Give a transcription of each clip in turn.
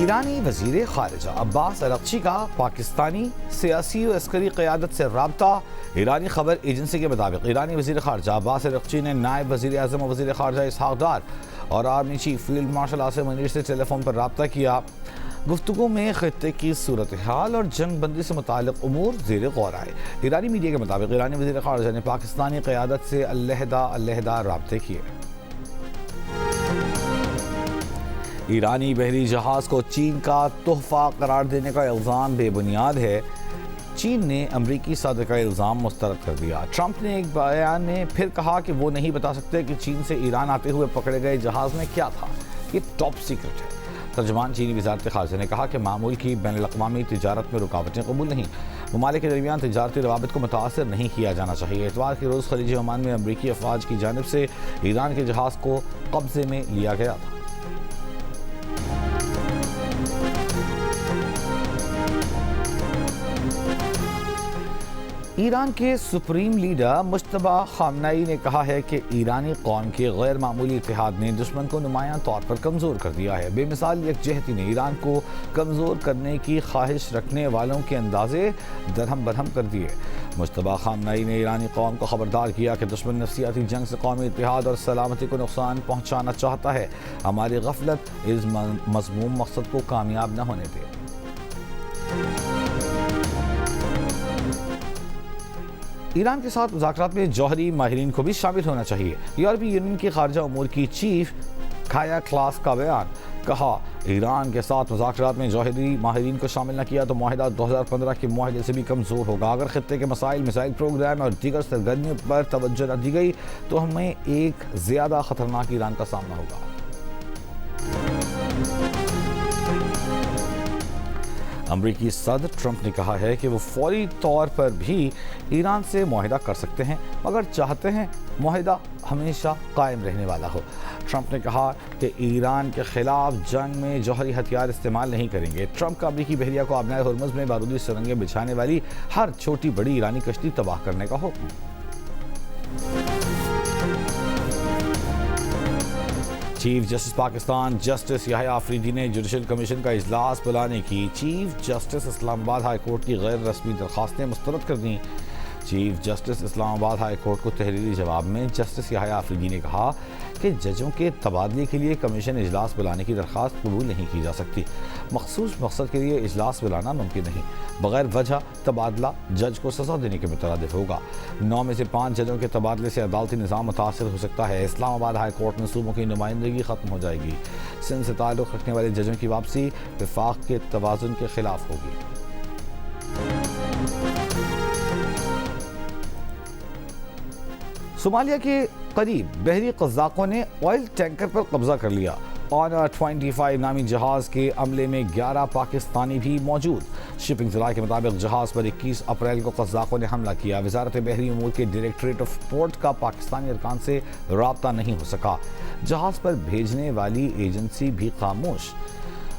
ایرانی وزیر خارجہ عباس اراغچی کا پاکستانی سیاسی و عسکری قیادت سے رابطہ۔ ایرانی خبر ایجنسی کے مطابق ایرانی وزیر خارجہ عباس اراغچی نے نائب وزیر اعظم و وزیر خارجہ اسحاق ڈار اور army chief field marshal Asim Munir سے ٹیلی فون پر رابطہ کیا۔ گفتگو میں خطے کی صورتحال اور جنگ بندی سے متعلق امور زیر غور آئے۔ ایرانی میڈیا کے مطابق ایرانی وزیر خارجہ نے پاکستانی قیادت سے علیحدہ رابطے کیے۔ ایرانی بحری جہاز کو چین کا تحفہ قرار دینے کا الزام بے بنیاد ہے۔ چین نے امریکی صدر کا الزام مسترد کر دیا۔ ٹرمپ نے ایک بیان میں پھر کہا کہ وہ نہیں بتا سکتے کہ چین سے ایران آتے ہوئے پکڑے گئے جہاز میں کیا تھا، یہ ٹاپ سیکرٹ ہے۔ ترجمان چینی وزارت خارجہ نے کہا کہ معمول کی بین الاقوامی تجارت میں رکاوٹیں قبول نہیں، ممالک کے درمیان تجارتی روابط کو متاثر نہیں کیا جانا چاہیے۔ اتوار کے روز خلیج عمان میں امریکی افواج کی جانب سے ایران کے جہاز کو قبضے میں لیا گیا تھا۔ ایران کے سپریم لیڈر مجتبی خامنئی نے کہا ہے کہ ایرانی قوم کے غیر معمولی اتحاد نے دشمن کو نمایاں طور پر کمزور کر دیا ہے۔ بے مثال یکجہتی نے ایران کو کمزور کرنے کی خواہش رکھنے والوں کے اندازے درہم برہم کر دیے۔ مجتبی خامنئی نے ایرانی قوم کو خبردار کیا کہ دشمن نفسیاتی جنگ سے قومی اتحاد اور سلامتی کو نقصان پہنچانا چاہتا ہے، ہماری غفلت اس مذموم مقصد کو کامیاب نہ ہونے دے۔ ایران کے ساتھ مذاکرات میں جوہری ماہرین کو بھی شامل ہونا چاہیے۔ یورپی یونین کی خارجہ امور کی چیف کایا کلاس کا بیان، کہا ایران کے ساتھ مذاکرات میں جوہری ماہرین کو شامل نہ کیا تو معاہدہ 2015 کے معاہدے سے بھی کمزور ہوگا۔ اگر خطے کے مسائل، میزائل پروگرام اور دیگر سرگرمیوں پر توجہ نہ دی گئی تو ہمیں ایک زیادہ خطرناک ایران کا سامنا ہوگا۔ امریکی صدر ٹرمپ نے کہا ہے کہ وہ فوری طور پر بھی ایران سے معاہدہ کر سکتے ہیں مگر چاہتے ہیں معاہدہ ہمیشہ قائم رہنے والا ہو۔ ٹرمپ نے کہا کہ ایران کے خلاف جنگ میں جوہری ہتھیار استعمال نہیں کریں گے۔ ٹرمپ کا امریکی بحریہ کو آبنائے ہرمز میں بارودی سرنگیں بچھانے والی ہر چھوٹی بڑی ایرانی کشتی تباہ کرنے کا حکم۔ چیف جسٹس پاکستان جسٹس یحییٰ آفریدی نے جوڈیشل کمیشن کا اجلاس بلانے کی چیف جسٹس اسلام آباد ہائی کورٹ کی غیر رسمی درخواستیں مسترد کر دیں۔ چیف جسٹس اسلام آباد ہائی کورٹ کو تحریری جواب میں جسٹس یحییٰ آفریدی نے کہا کہ ججوں کے تبادلے کے لیے کمیشن اجلاس بلانے کی درخواست قبول نہیں کی جا سکتی۔ مخصوص مقصد کے لیے اجلاس بلانا ممکن نہیں۔ بغیر وجہ تبادلہ جج کو سزا دینے کے مترادف ہوگا۔ 9 میں سے 5 ججوں کے تبادلے سے عدالتی نظام متاثر ہو سکتا ہے۔ اسلام آباد ہائی کورٹ میں صوبوں کی نمائندگی ختم ہو جائے گی۔ سندھ سے تعلق رکھنے والے ججوں کی واپسی وفاق کے توازن کے خلاف ہوگی۔ صومالیہ کے قریب بحری قزاقوں نے آئل ٹینکر پر قبضہ کر لیا۔ آنر 25 نامی جہاز کے عملے میں 11 پاکستانی بھی موجود۔ شپنگ ذرائع کے مطابق جہاز پر 21 اپریل کو قزاقوں نے حملہ کیا۔ وزارت بحری امور کے ڈائریکٹوریٹ آف پورٹ کا پاکستانی ارکان سے رابطہ نہیں ہو سکا۔ جہاز پر بھیجنے والی ایجنسی بھی خاموش۔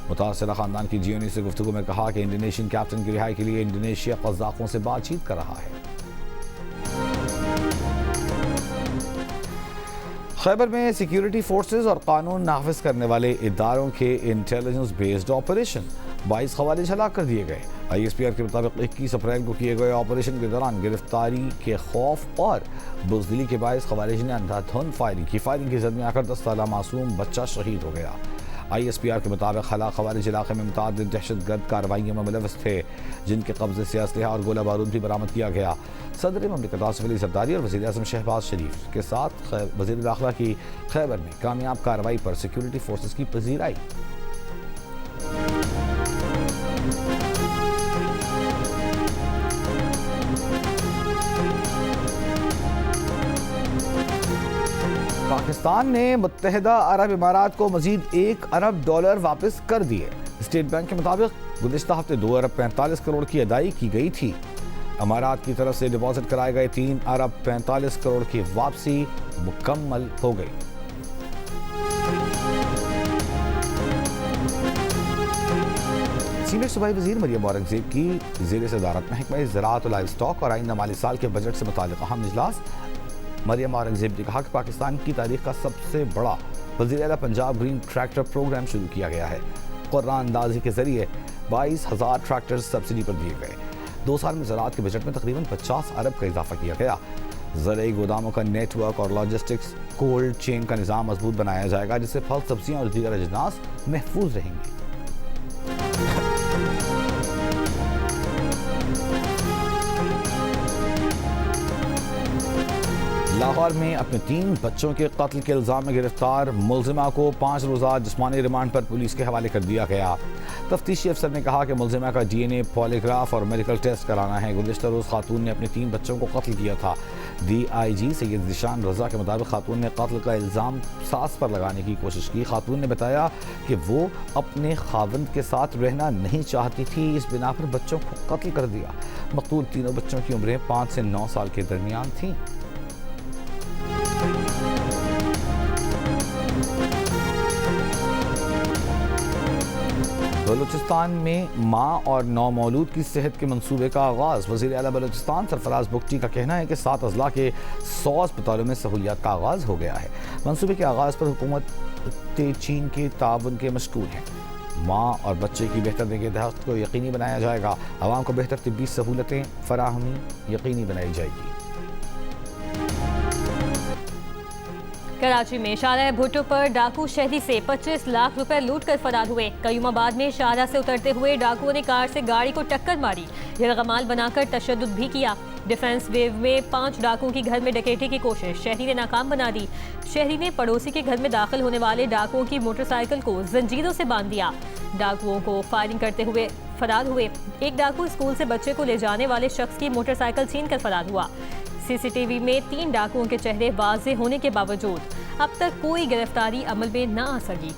متاثرہ خاندان کی جیو نیوز سے گفتگو میں کہا کہ انڈونیشین کیپٹن کی رہائی کے لیے انڈونیشیا قزاقوں سے بات چیت کر رہا ہے۔ خیبر میں سیکیورٹی فورسز اور قانون نافذ کرنے والے اداروں کے انٹیلیجنس بیسڈ آپریشن 22 خوارج ہلاک کر دیے گئے۔ آئی ایس پی آر کے مطابق 21 اپریل کو کیے گئے آپریشن کے دوران گرفتاری کے خوف اور بزدلی کے باعث خوارج نے اندھا دھند فائرنگ کی۔ فائرنگ کی زد میں آ کر 10 سالہ معصوم بچہ شہید ہو گیا۔ آئی ایس پی آر کے مطابق ہلاک خوارج علاقے میں متعدد دہشت گرد کارروائیوں میں ملوث تھے جن کے قبضے سے اسلحہ اور گولہ بارود بھی برآمد کیا گیا۔ صدر مملکت آصف علی زرداری اور وزیر اعظم شہباز شریف کے ساتھ وزیر داخلہ کی خیبر میں کامیاب کارروائی پر سیکیورٹی فورسز کی پذیرائی۔ پاکستان نے متحدہ عرب امارات کو مزید $1 ارب واپس کر دیے۔ اسٹیٹ بینک کے مطابق گزشتہ ہفتے 2 ارب 45 کروڑ کی ادائیگی کی گئی تھی۔ امارات کی طرف سے ڈپازٹ کرائے گئے 3 ارب 45 کروڑ کی واپسی مکمل ہو گئی۔ سینئر صوبائی وزیر مریم اورنگزیب کی زیر صدارت محکمہ زراعت و لائف سٹاک اور آئندہ مالی سال کے بجٹ سے متعلق اہم اجلاس۔ مریم اورنگزیب نے کہا کہ پاکستان کی تاریخ کا سب سے بڑا وزیر اعلیٰ پنجاب گرین ٹریکٹر پروگرام شروع کیا گیا ہے۔ قرعہ اندازی کے ذریعے 22,000 ٹریکٹر سبسڈی پر دیے گئے۔ 2 سال میں زراعت کے بجٹ میں تقریباً 50 ارب کا اضافہ کیا گیا۔ زرعی گوداموں کا نیٹ ورک اور لاجسٹکس کولڈ چین کا نظام مضبوط بنایا جائے گا، جس سے پھل، سبزیاں اور دیگر اجناس محفوظ رہیں گے۔ لاہور میں اپنے 3 بچوں کے قتل کے الزام میں گرفتار ملزمہ کو 5 روزہ جسمانی ریمانڈ پر پولیس کے حوالے کر دیا گیا۔ تفتیشی افسر نے کہا کہ ملزمہ کا ڈی این اے، پالیگراف اور میڈیکل ٹیسٹ کرانا ہے۔ گزشتہ روز خاتون نے اپنے 3 بچوں کو قتل کیا تھا۔ ڈی آئی جی سید ذیشان رضا کے مطابق خاتون نے قتل کا الزام ساس پر لگانے کی کوشش کی۔ خاتون نے بتایا کہ وہ اپنے خاوند کے ساتھ رہنا نہیں چاہتی تھی، اس بنا پر بچوں کو قتل کر دیا۔ مقتول تینوں بچوں کی عمریں 5 سے 9 سال کے درمیان تھیں۔ بلوچستان میں ماں اور نومولود کی صحت کے منصوبے کا آغاز۔ وزیر اعلیٰ بلوچستان سرفراز بگٹی کا کہنا ہے کہ 7 اضلاع کے 100 اسپتالوں میں سہولیات کا آغاز ہو گیا ہے۔ منصوبے کے آغاز پر حکومت چین کے تعاون کے مشغول ہیں۔ ماں اور بچے کی بہتر نگہداشت کو یقینی بنایا جائے گا۔ عوام کو بہتر طبی سہولتیں فراہمی یقینی بنائی جائے گی۔ کراچی میں شارع بھٹو پر ڈاکو شہری سے 25 لاکھ روپے لوٹ کر فرار ہوئے۔ قیوم آباد میں شارع سے اترتے ہوئے ڈاکوؤں نے کار سے گاڑی کو ٹکر ماری، یرغمال بنا کر تشدد بھی کیا۔ ڈیفنس ویو میں 5 ڈاکوؤں کی گھر میں ڈکیتی کی کوشش شہری نے ناکام بنا دی۔ شہری نے پڑوسی کے گھر میں داخل ہونے والے ڈاکوؤں کی موٹر سائیکل کو زنجیروں سے باندھ دیا۔ ڈاکوؤں کو فائرنگ کرتے ہوئے فرار ہوئے۔ ایک ڈاکو اسکول سے بچے کو لے جانے والے شخص کی موٹر سائیکل چھین کر فرار ہوا۔ سی سی ٹی وی میں 3 ڈاکوؤں کے چہرے واضح ہونے کے باوجود اب تک کوئی گرفتاری عمل میں نہ آ سکی۔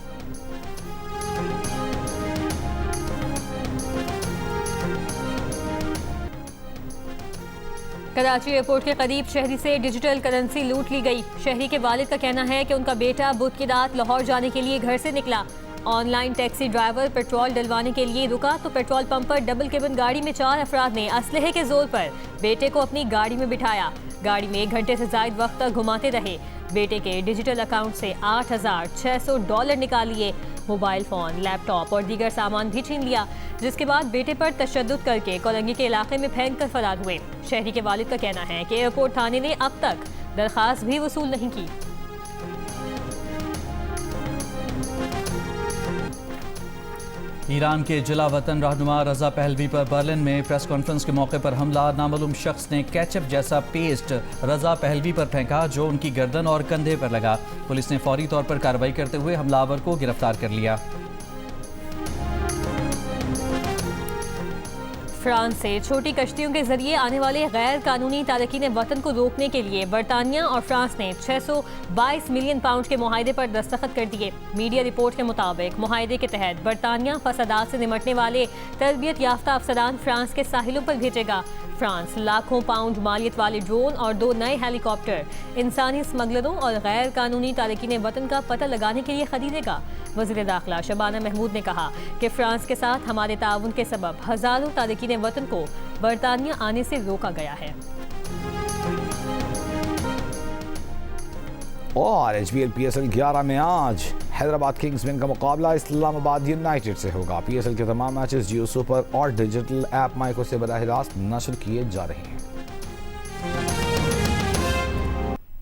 کراچی ایئرپورٹ کے قریب شہری سے ڈیجیٹل کرنسی لوٹ لی گئی۔ شہری کے والد کا کہنا ہے کہ ان کا بیٹا بدھ کی رات لاہور جانے کے لیے گھر سے نکلا۔ Online taxi driver petrol ڈلوانے کے لیے رکا تو پیٹرول پمپ پر ڈبل کیبن گاڑی میں 4 افراد نے اسلحے کے زور پر بیٹے کو اپنی گاڑی میں بٹھایا۔ گاڑی میں 1 گھنٹے سے زائد وقت تک گھماتے رہے۔ بیٹے کے ڈیجیٹل اکاؤنٹ سے $8,600 نکال لیے۔ موبائل فون، لیپ ٹاپ اور دیگر سامان بھی چھین لیا، جس کے بعد بیٹے پر تشدد کر کے کولنگی کے علاقے میں پھینک کر فرار ہوئے۔ شہری کے والد کا کہنا ہے کہ ایئرپورٹ تھانے نے اب تک درخواست بھی وصول نہیں کی۔ ایران کے جلا وطن رہنما رضا پہلوی پر برلن میں پریس کانفرنس کے موقع پر حملہ۔ نامعلوم شخص نے کیچپ جیسا پیسٹ رضا پہلوی پر پھینکا جو ان کی گردن اور کندھے پر لگا۔ پولیس نے فوری طور پر کارروائی کرتے ہوئے حملہ آور کو گرفتار کر لیا۔ فرانس سے چھوٹی کشتیوں کے ذریعے آنے والے غیر قانونی تارکین وطن کو روکنے کے لیے برطانیہ اور فرانس نے 622 ملین پاؤنڈ کے معاہدے پر دستخط کر دیے۔ میڈیا رپورٹ کے مطابق معاہدے کے تحت برطانیہ فسادات سے نمٹنے والے تربیت یافتہ افسران فرانس کے ساحلوں پر بھیجے گا۔ فرانس لاکھوں پاؤنڈ مالیت والے ڈرون اور 2 نئے ہیلی کاپٹر انسانی اسمگلروں اور غیر قانونی تارکین وطن کا پتہ لگانے کے لیے خریدے گا۔ وزیر داخلہ شبانہ محمود نے کہا کہ فرانس کے ساتھ ہمارے تعاون کے سبب ہزاروں تارکین وطن کو برطانیہ آنے سے روکا گیا ہے۔ اور H B L P S L 11 میں آج حیدرآباد کنگز مین کا مقابلہ اسلام آباد یونائٹڈ سے ہوگا۔ پی ایس ایل کے تمام میچز جیو سپر اور ڈیجیٹل ایپ مائیکو سے براہ راست نشر کیے جا رہے ہیں۔